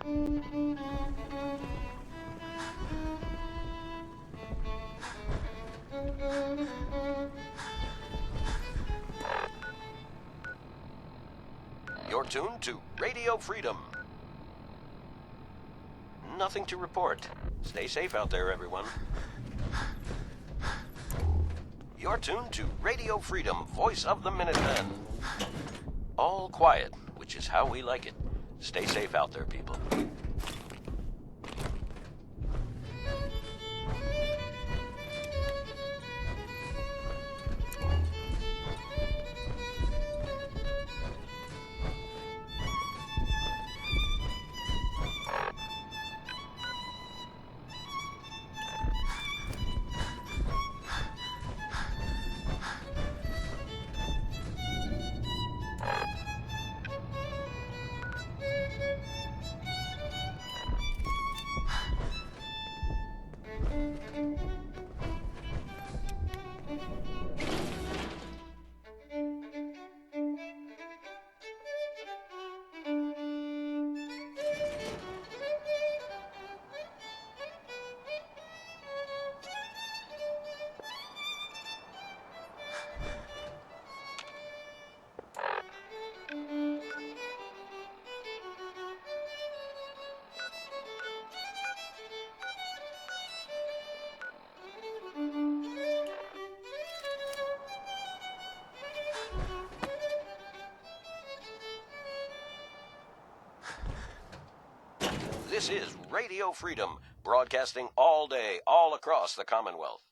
You're tuned to Radio Freedom. Nothing to report. Stay safe out there, everyone. You're tuned to Radio Freedom, voice of the Minutemen. All quiet, which is how we like it. Stay safe out there, people. This is Radio Freedom, broadcasting all day, all across the Commonwealth.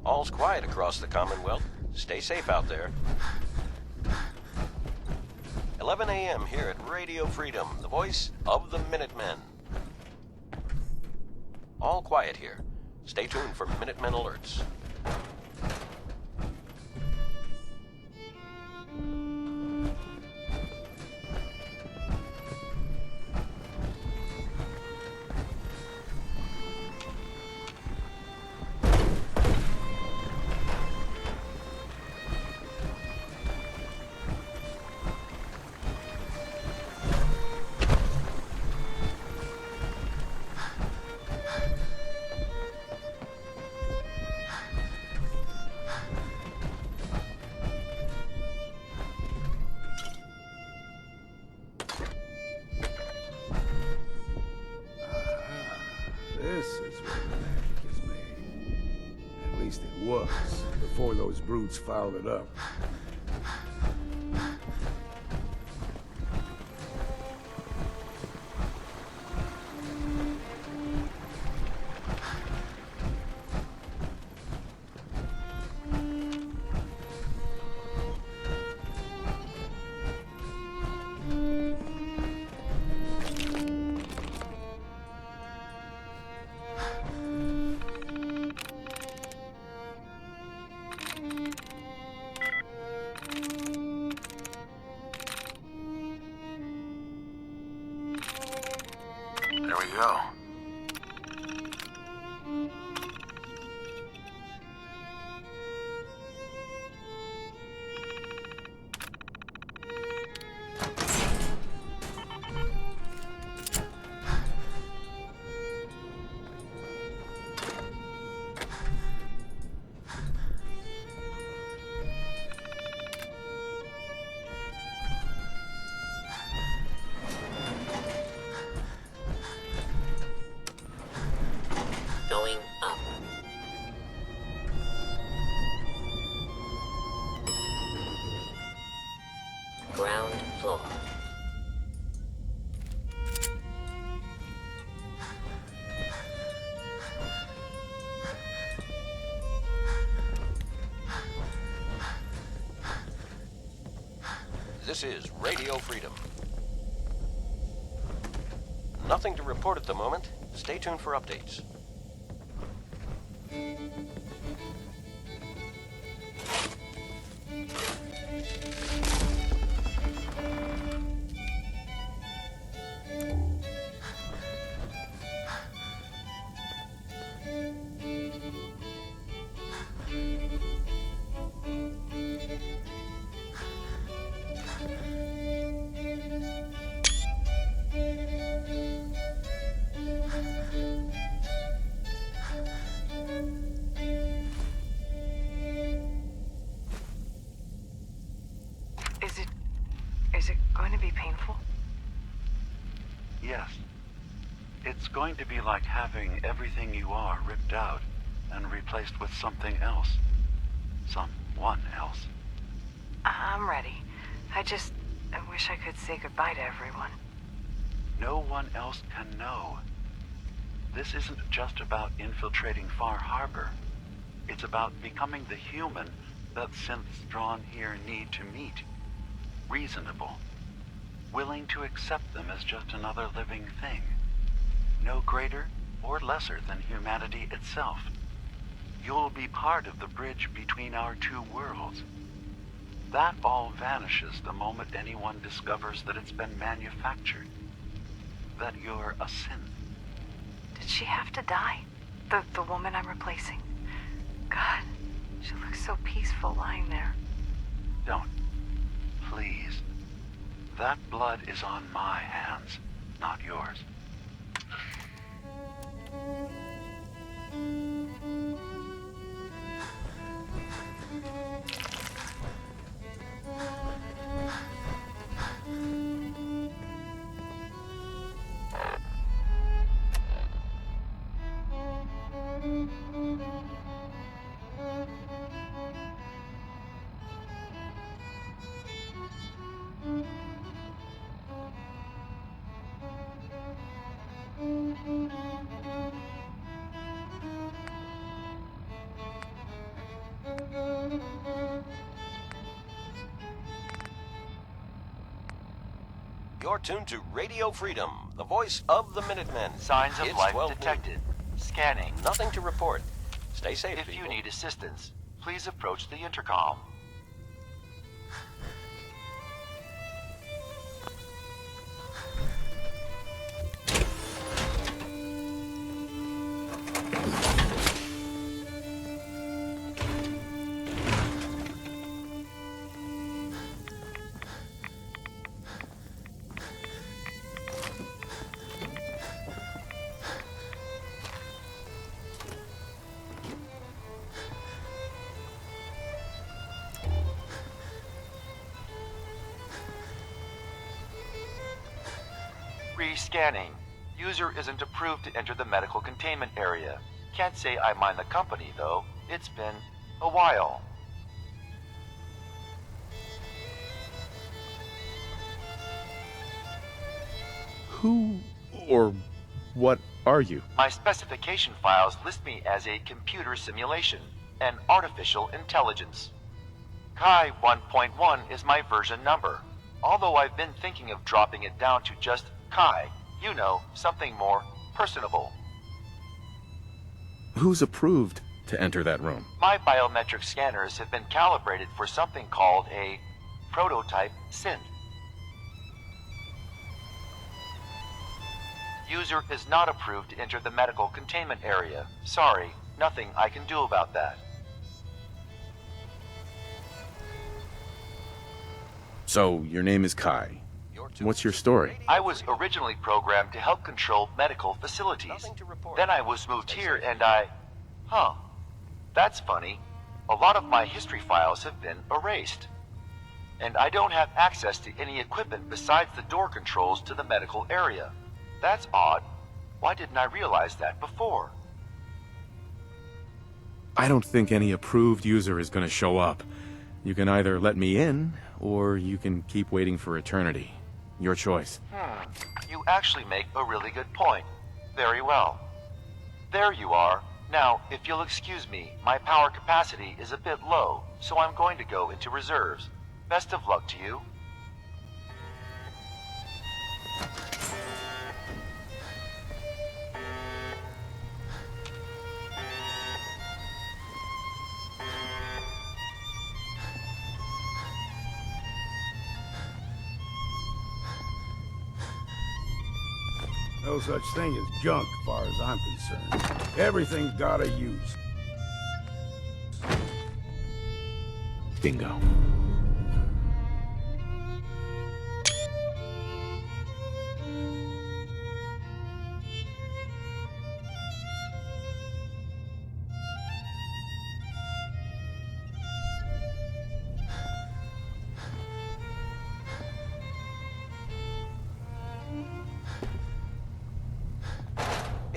All's quiet across the Commonwealth. Stay safe out there. 11 a.m. here at Radio Freedom, the voice of the Minutemen. All quiet here. Stay tuned for Minutemen alerts. This is where the magic is made. At least it was, before those brutes fouled it up. There we go. Going up. Ground floor. This is Radio Freedom. Nothing to report at the moment. Stay tuned for updates. It's going to be like having everything you are ripped out and replaced with something else. Someone else. I'm ready. I wish I could say goodbye to everyone. No one else can know. This isn't just about infiltrating Far Harbor. It's about becoming the human that synths drawn here need to meet. Reasonable. Willing to accept them as just another living thing. No greater or lesser than humanity itself. You'll be part of the bridge between our two worlds. That all vanishes the moment anyone discovers that it's been manufactured. That you're a synth. Did she have to die? The woman I'm replacing? God, she looks so peaceful lying there. Don't. Please. That blood is on my hands, not yours. You're tuned to Radio Freedom, the voice of the Minutemen. Signs of It's life 12 detected. Scanning. noon. Nothing to report. Stay safe, If people. you need assistance, please approach the intercom. Re-scanning. User isn't approved to enter the medical containment area. Can't say I mind the company, though. It's been a while. Who or what are you? My specification files list me as a computer simulation, an artificial intelligence. Kai 1.1 is my version number, although I've been thinking of dropping it down to just Kai. You know, something more personable. Who's approved to enter that room? My biometric scanners have been calibrated for something called a prototype synth. User is not approved to enter the medical containment area. Sorry, nothing I can do about that. So, your name is Kai. What's your story? I was originally programmed to help control medical facilities. Nothing to report. Then I was moved here and Huh. That's funny. A lot of my history files have been erased. And I don't have access to any equipment besides the door controls to the medical area. That's odd. Why didn't I realize that before? I don't think any approved user is going to show up. You can either let me in, or you can keep waiting for eternity. Your choice. You actually make a really good point. Very well. There you are. Now, if you'll excuse me, my power capacity is a bit low, so I'm going to go into reserves. Best of luck to you. No such thing as junk, as far as I'm concerned. Everything's gotta use. Bingo.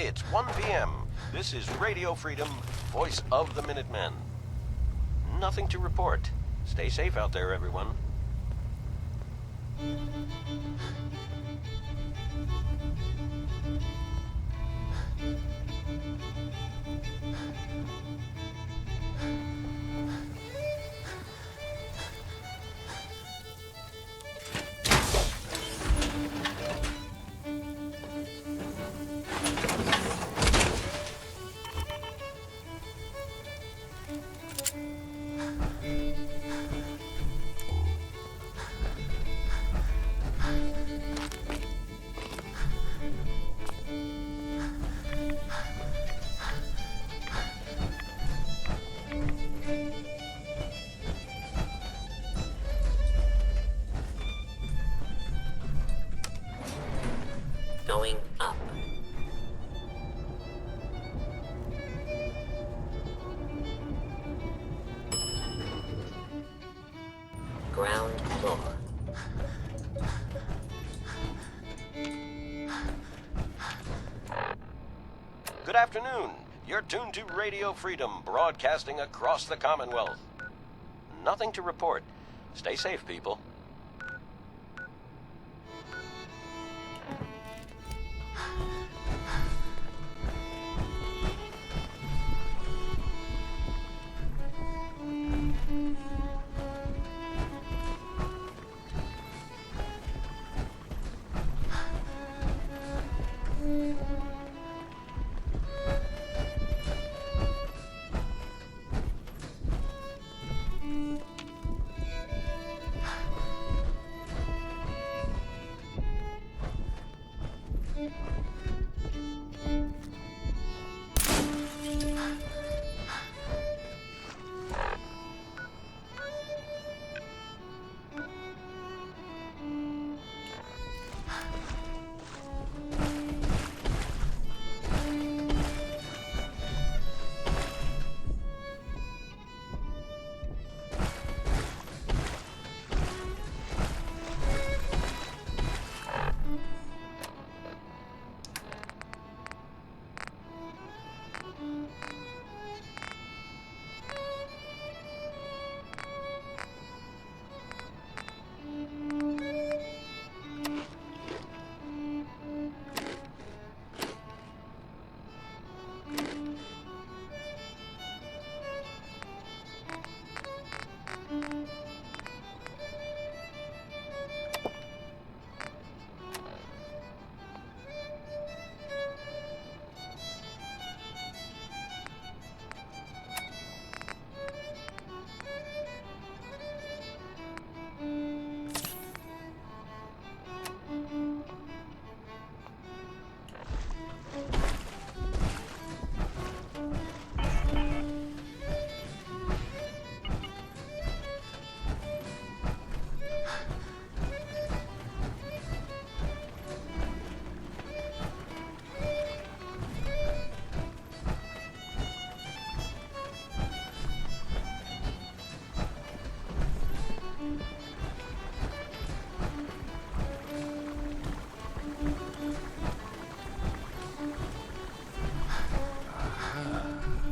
It's 1 p.m. This is Radio Freedom, Voice of the Minutemen. Nothing to report. Stay safe out there, everyone. Going up. Ground floor. Good afternoon. You're tuned to Radio Freedom, broadcasting across the Commonwealth. Nothing to report. Stay safe, people.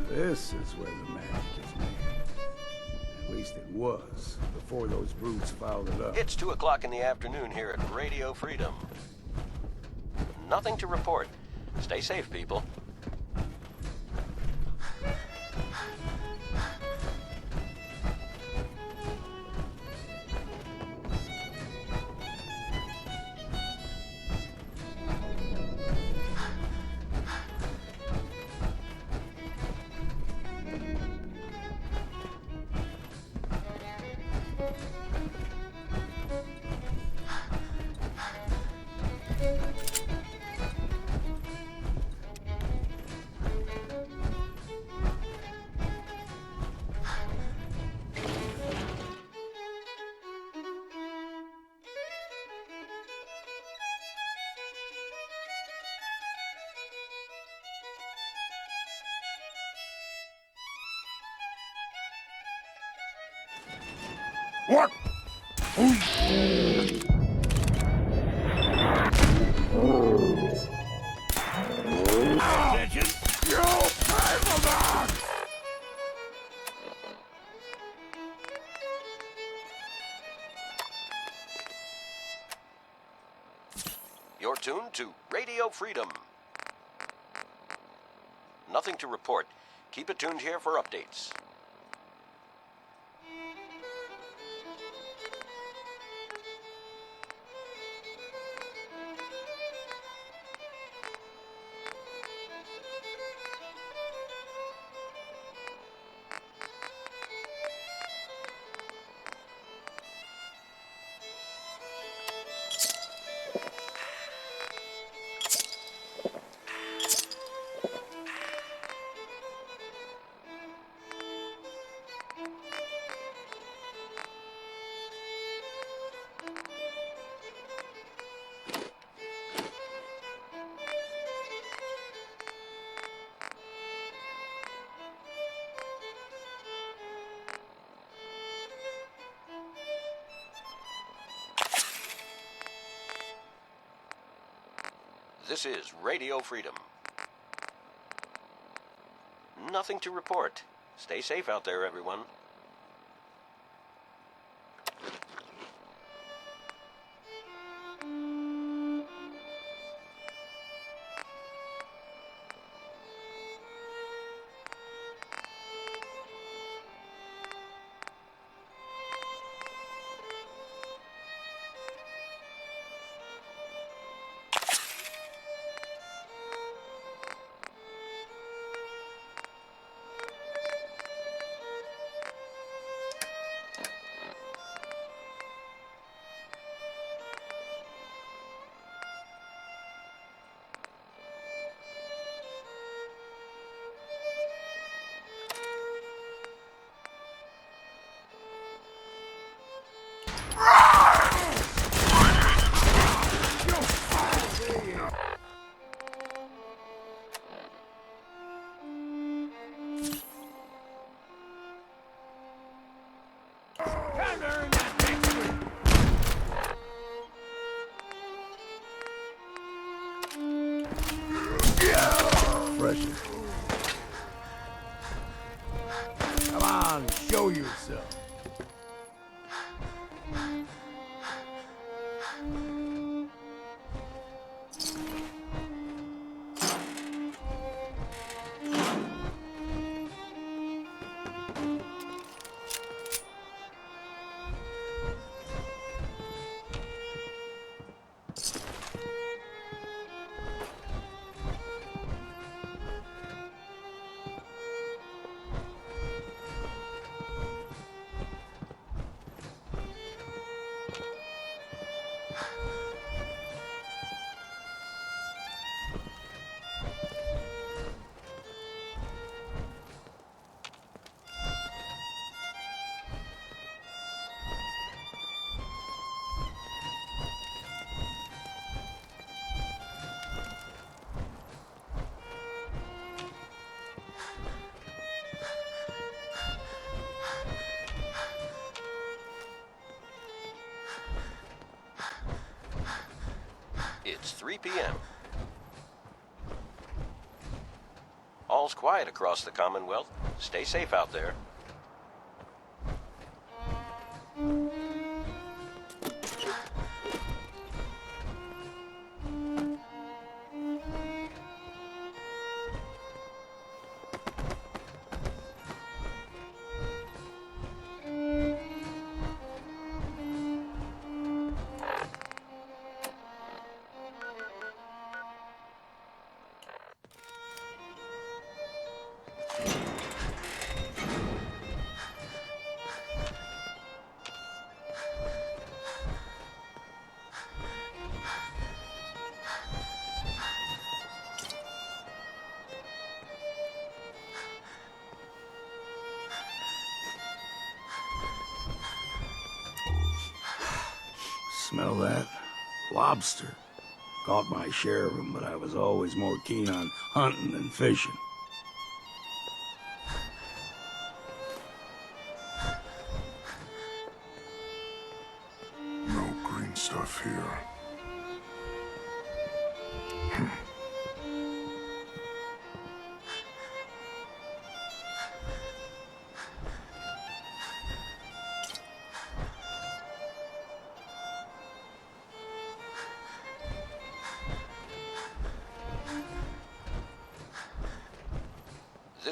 This is where the magic is made. At least it was, before those brutes fouled it up. It's 2 o'clock in the afternoon here at Radio Freedom. Nothing to report. Stay safe, people. What? Freedom. Nothing to report. Keep it tuned here for updates. This is Radio Freedom. Nothing to report. Stay safe out there, everyone. Pressure. Come on, show yourself. It's 3 p.m. All's quiet across the Commonwealth. Stay safe out there. Smell that? Lobster. Caught my share of them, but I was always more keen on hunting than fishing. No green stuff here.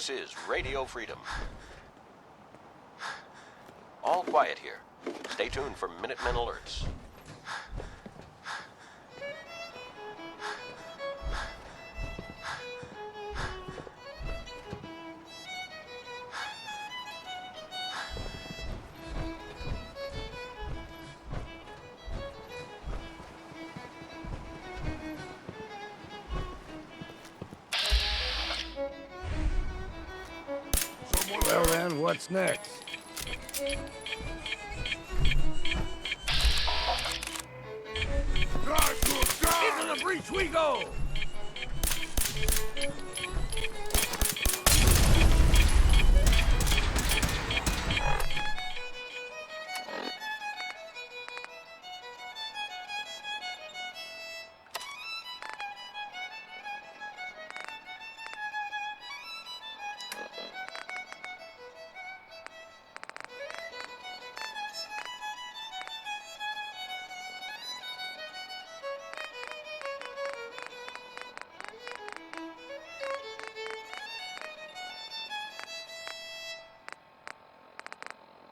This is Radio Freedom. All quiet here. Stay tuned for Minutemen alerts. Well then, what's next? Into the breach we go!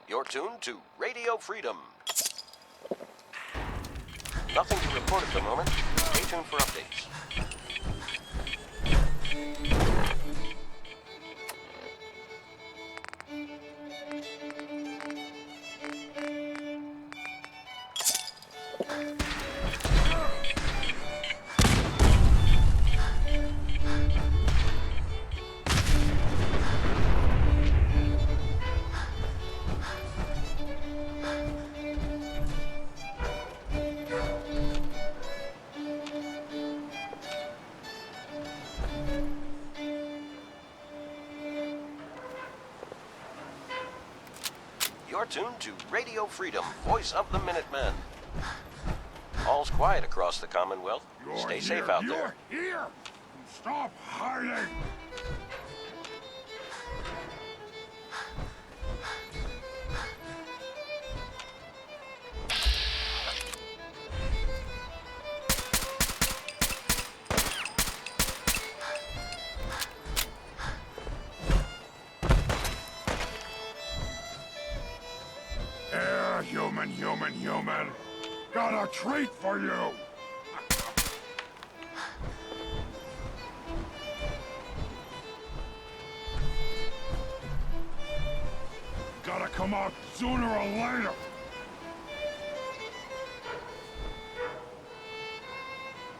You're tuned to Radio Freedom. Nothing to report at the moment. Stay tuned for updates. You're tuned to Radio Freedom, voice of the Minutemen. All's quiet across the Commonwealth. Stay safe out there. You're here! Stop hiding! Human. Got a treat for you! Gotta come out sooner or later!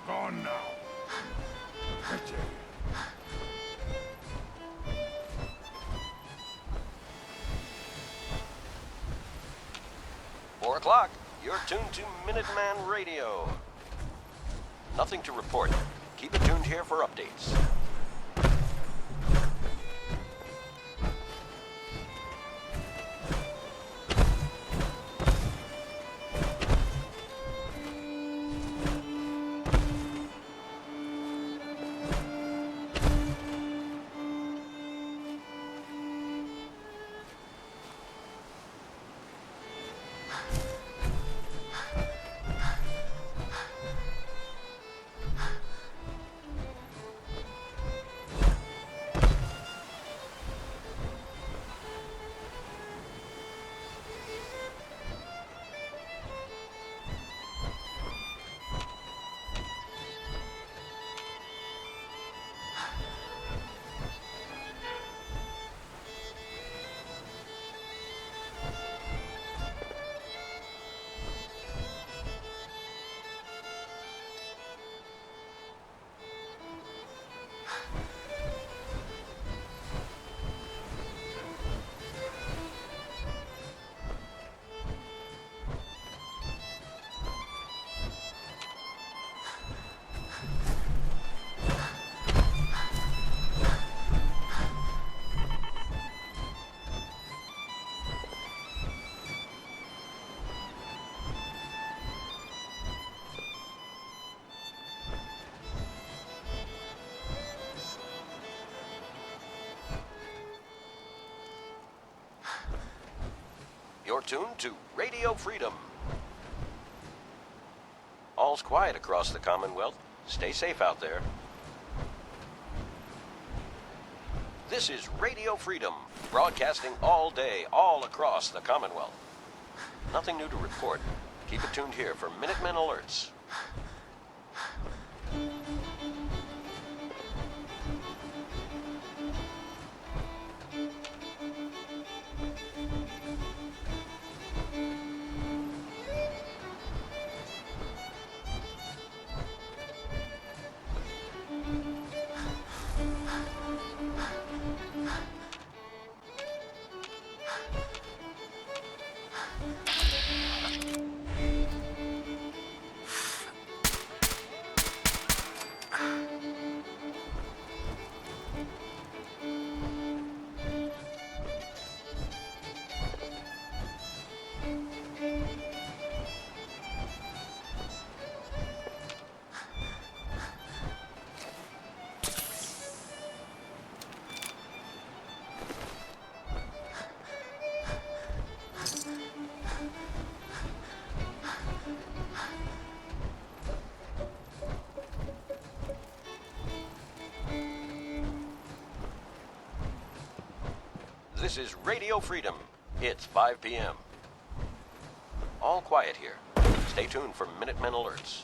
Gone now. Pity. 4 o'clock. You're tuned to Minuteman Radio. Nothing to report. Keep it tuned here for updates. You're tuned to Radio Freedom. All's quiet across the Commonwealth. Stay safe out there. This is Radio Freedom, broadcasting all day, all across the Commonwealth. Nothing new to report. Keep it tuned here for Minutemen alerts. This is Radio Freedom. It's 5 p.m. All quiet here. Stay tuned for Minutemen alerts.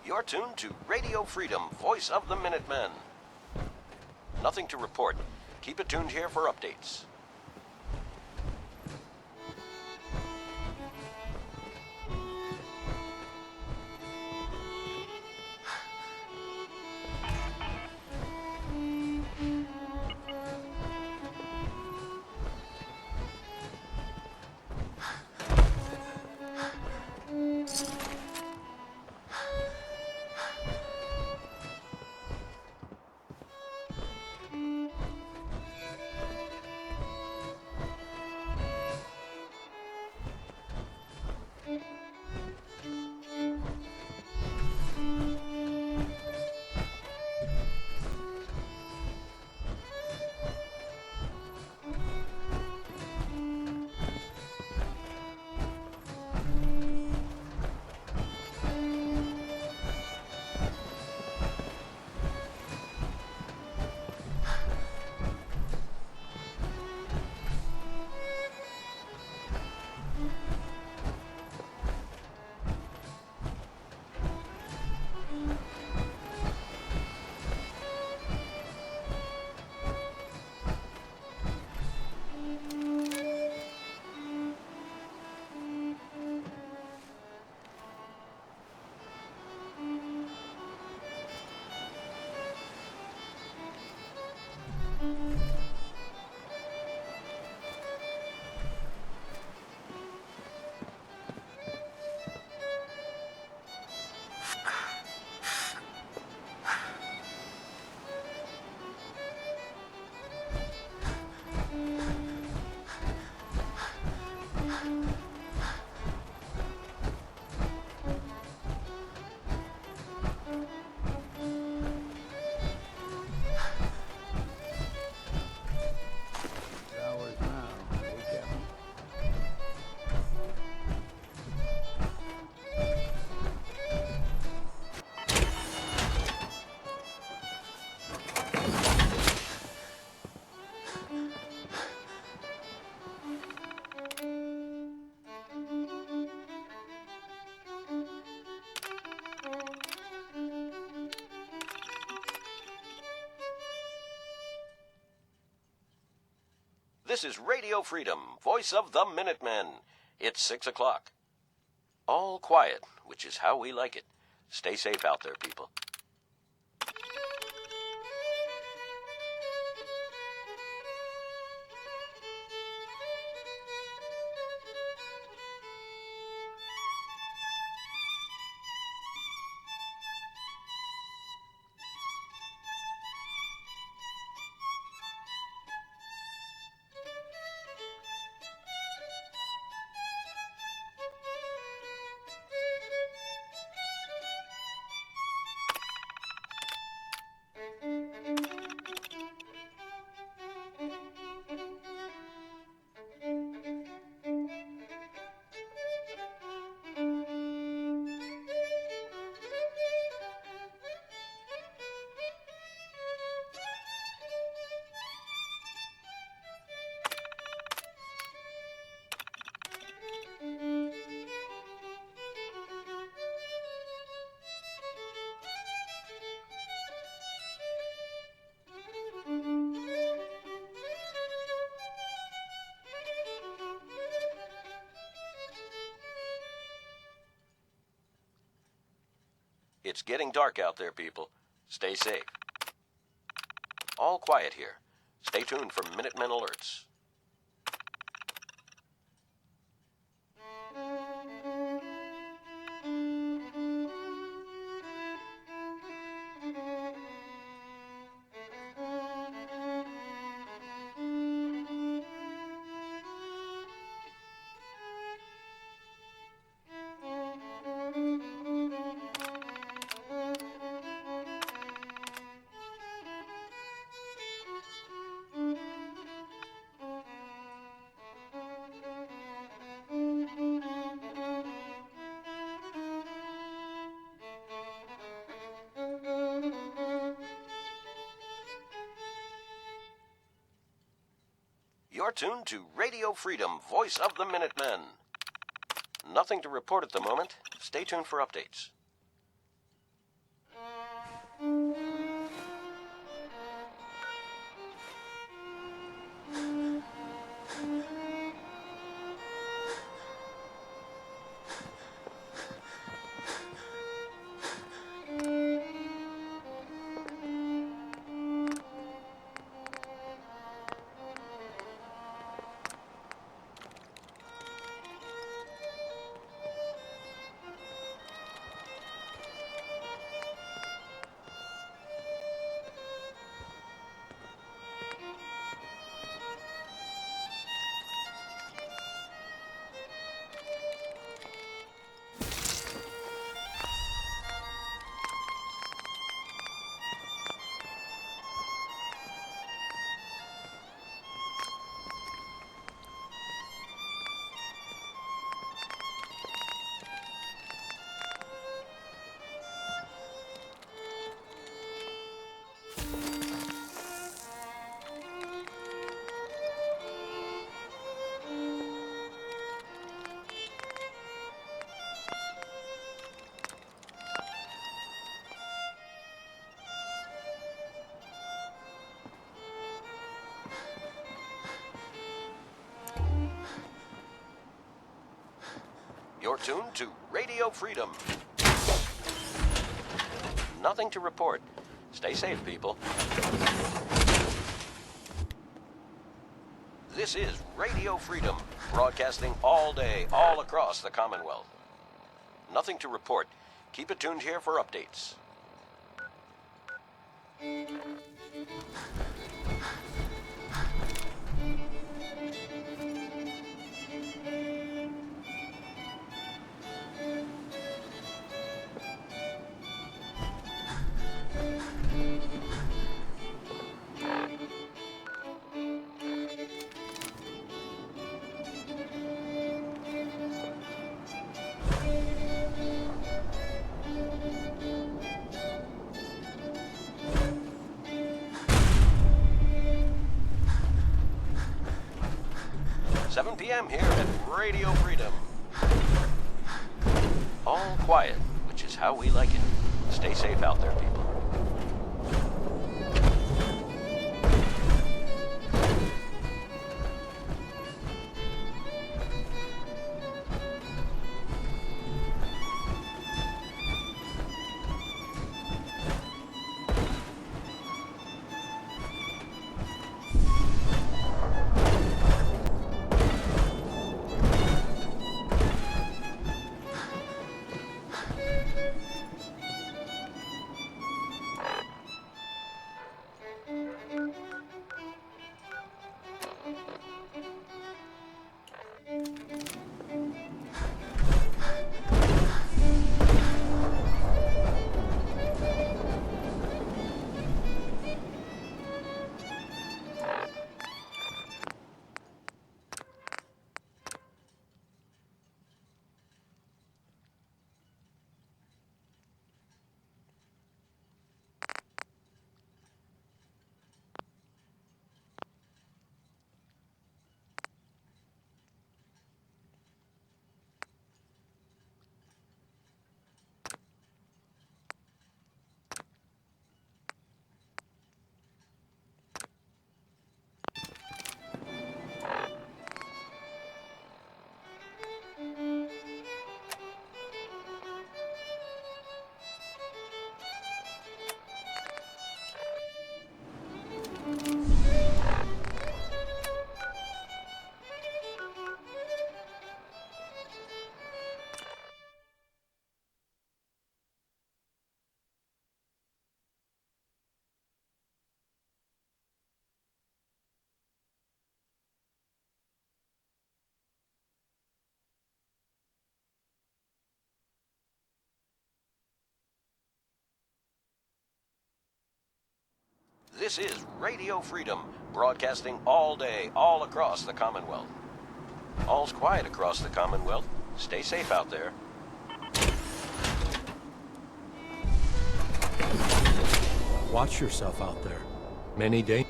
You're tuned to Radio Freedom, voice of the Minutemen. Nothing to report. Keep it tuned here for updates. This is Radio Freedom, voice of the Minutemen. It's 6 o'clock. All quiet, which is how we like it. Stay safe out there, people. It's getting dark out there, people. Stay safe. All quiet here. Stay tuned for Minutemen alerts. You're tuned to Radio Freedom, voice of the Minutemen. Nothing to report at the moment. Stay tuned for updates. You're tuned to Radio Freedom. Nothing to report. Stay safe, people. This is Radio Freedom, broadcasting all day, all across the Commonwealth. Nothing to report. Keep it tuned here for updates. Seven p.m. here at Radio Freedom. All quiet, which is how we like it. Stay safe out there, people. This is Radio Freedom, broadcasting all day, all across the Commonwealth. All's quiet across the Commonwealth. Stay safe out there. Watch yourself out there. Many dangers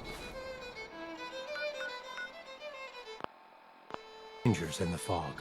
in the fog.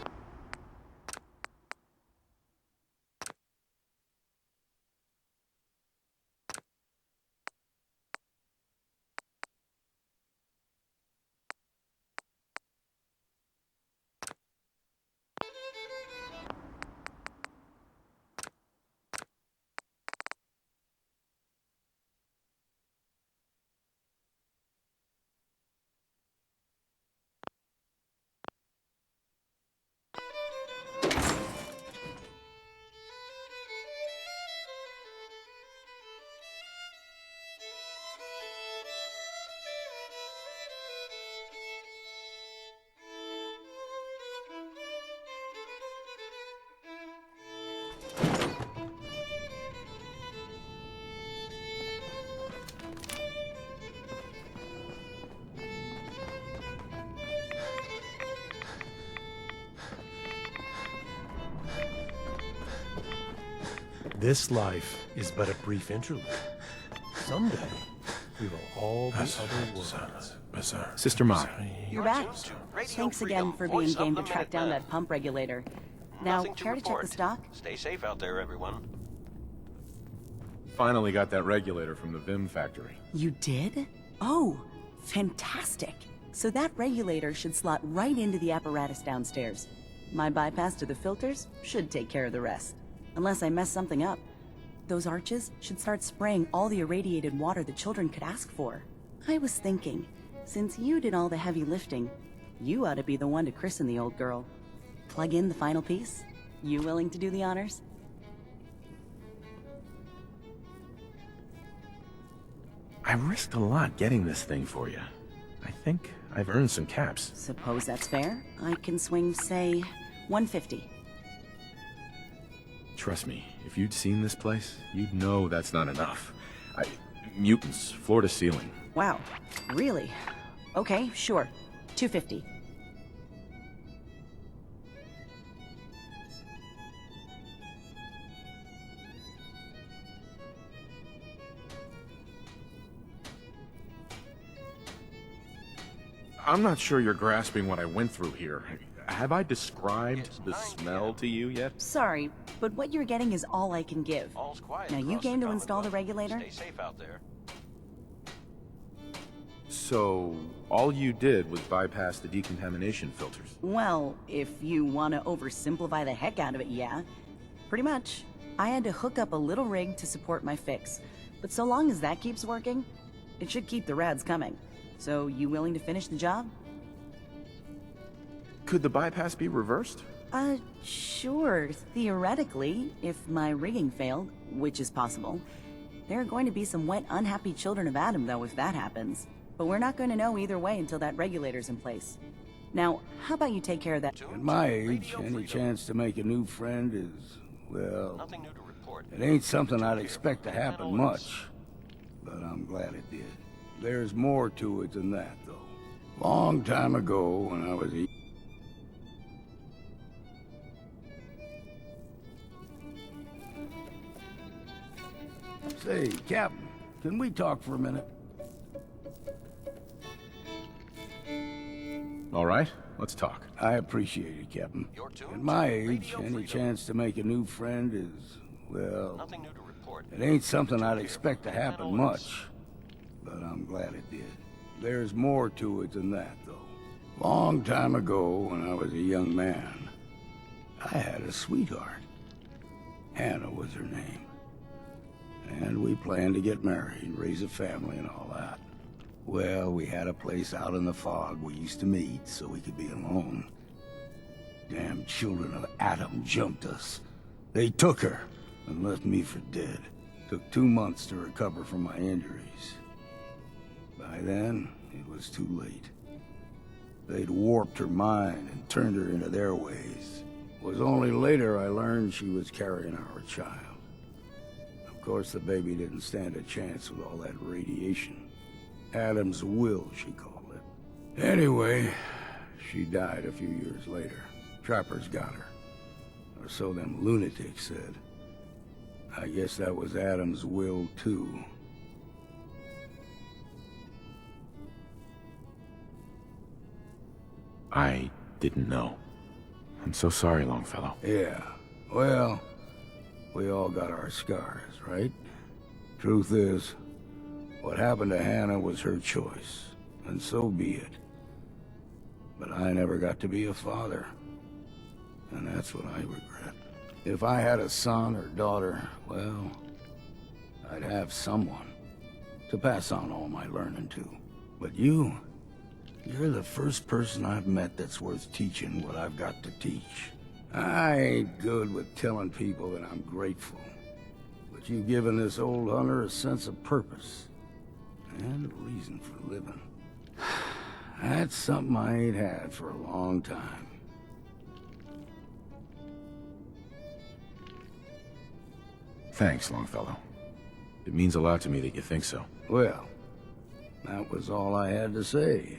This life is but a brief interlude. Someday, we will all be other worlds. Sister Ma, You're back. Thanks again for being game to track down that pump regulator. Now, care to check the stock? Stay safe out there, everyone. finally got that regulator from the Vim factory. You did? Oh, fantastic. So that regulator should slot right into the apparatus downstairs. My bypass to the filters should take care of the rest. Unless I mess something up. Those arches should start spraying all the irradiated water the children could ask for. I was thinking, since you did all the heavy lifting, you ought to be the one to christen the old girl. Plug in the final piece? You willing to do the honors? I risked a lot getting this thing for you. I think I've earned some caps. Suppose that's fair. I can swing, say, 150. Trust me, if you'd seen this place, you'd know that's not enough. Mutants, floor to ceiling. Wow, really? Okay, sure. 250. I'm not sure you're grasping what I went through here. Have I described the smell to you yet? Sorry, but what you're getting is all I can give. All's quiet Now you across game the to install the Commonwealth. regulator? Stay safe out there. So, all you did was bypass the decontamination filters. Well, if you want to oversimplify the heck out of it, yeah. Pretty much. I had to hook up a little rig to support my fix. But so long as that keeps working, it should keep the rads coming. So, you willing to finish the job? Could the bypass be reversed? Sure, theoretically, if my rigging failed, which is possible. There are going to be some wet, unhappy children of Adam, though, if that happens. But we're not going to know either way until that regulator's in place. Now, how about you take care of that? At my age, any chance to make a new friend is, well, Nothing new to report. it ain't something I'd expect to happen much. But I'm glad it did. There's more to it than that, though. Long time ago, when I was a... Say, Captain, can we talk for a minute? All right, let's talk. I appreciate it, Captain. Your tune At my to age, Radio any Freedom. chance to make a new friend is, well, Nothing new to report. it ain't something I'd expect to happen much. But I'm glad it did. There's more to it than that, though. Long time ago, when I was a young man, I had a sweetheart. Hannah was her name. And we planned to get married, raise a family and all that. Well, we had a place out in the fog we used to meet so we could be alone. Damn children of Adam jumped us. They took her and left me for dead. Took 2 months to recover from my injuries. By then, it was too late. They'd warped her mind and turned her into their ways. It was only later I learned she was carrying our child. Of course, the baby didn't stand a chance with all that radiation. Adam's will, she called it. Anyway, she died a few years later. Trappers got her. Or so them lunatics said. I guess that was Adam's will, too. I didn't know. I'm so sorry, Longfellow. Yeah, well, we all got our scars, right? Truth is, what happened to Hannah was her choice, and so be it. But I never got to be a father, and that's what I regret. If I had a son or daughter, well, I'd have someone to pass on all my learning to. But you're the first person I've met that's worth teaching what I've got to teach. I ain't good with telling people that I'm grateful, but you've given this old hunter a sense of purpose and a reason for living. That's something I ain't had for a long time. Thanks, Longfellow. It means a lot to me that you think so. Well, that was all I had to say.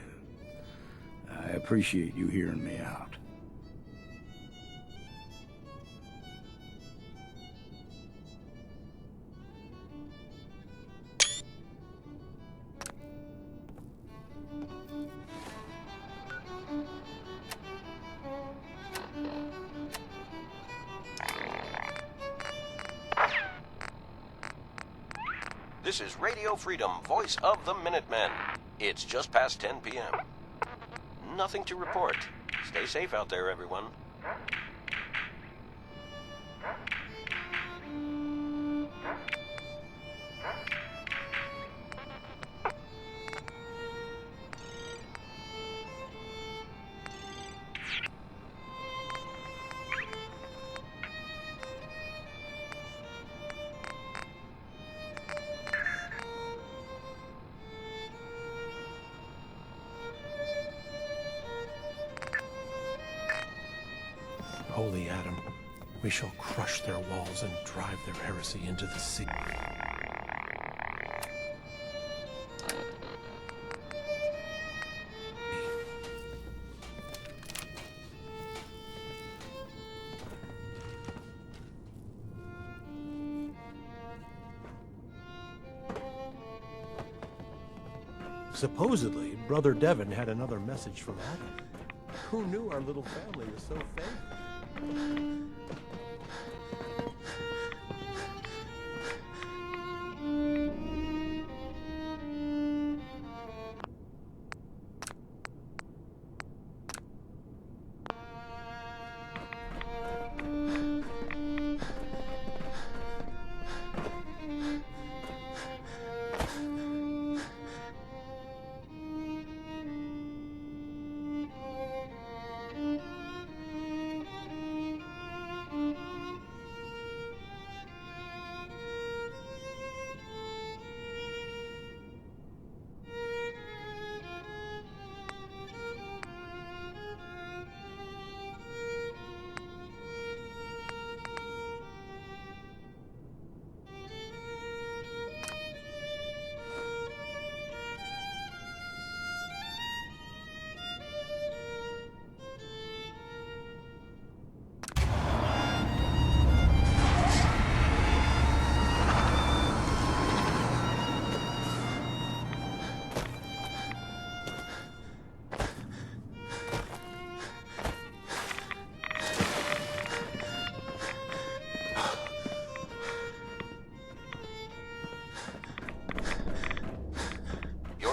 I appreciate you hearing me out. This is Radio Freedom, voice of the Minutemen. It's just past 10 p.m. Nothing to report. Stay safe out there, everyone. Holy Adam, we shall crush their walls and drive their heresy into the sea. Supposedly, Brother Devon had another message from Adam. Who knew our little family was so famous?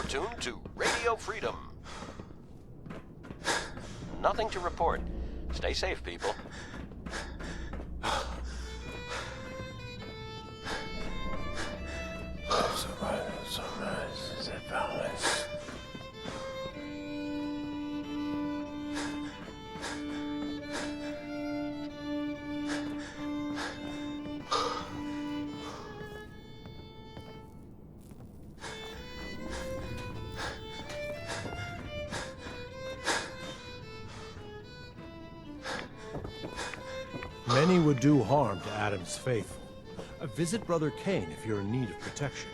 Tuned to Radio Freedom. Nothing to report. Stay safe, people. Many would do harm to Adam's faithful. Visit Brother Cain if you're in need of protection.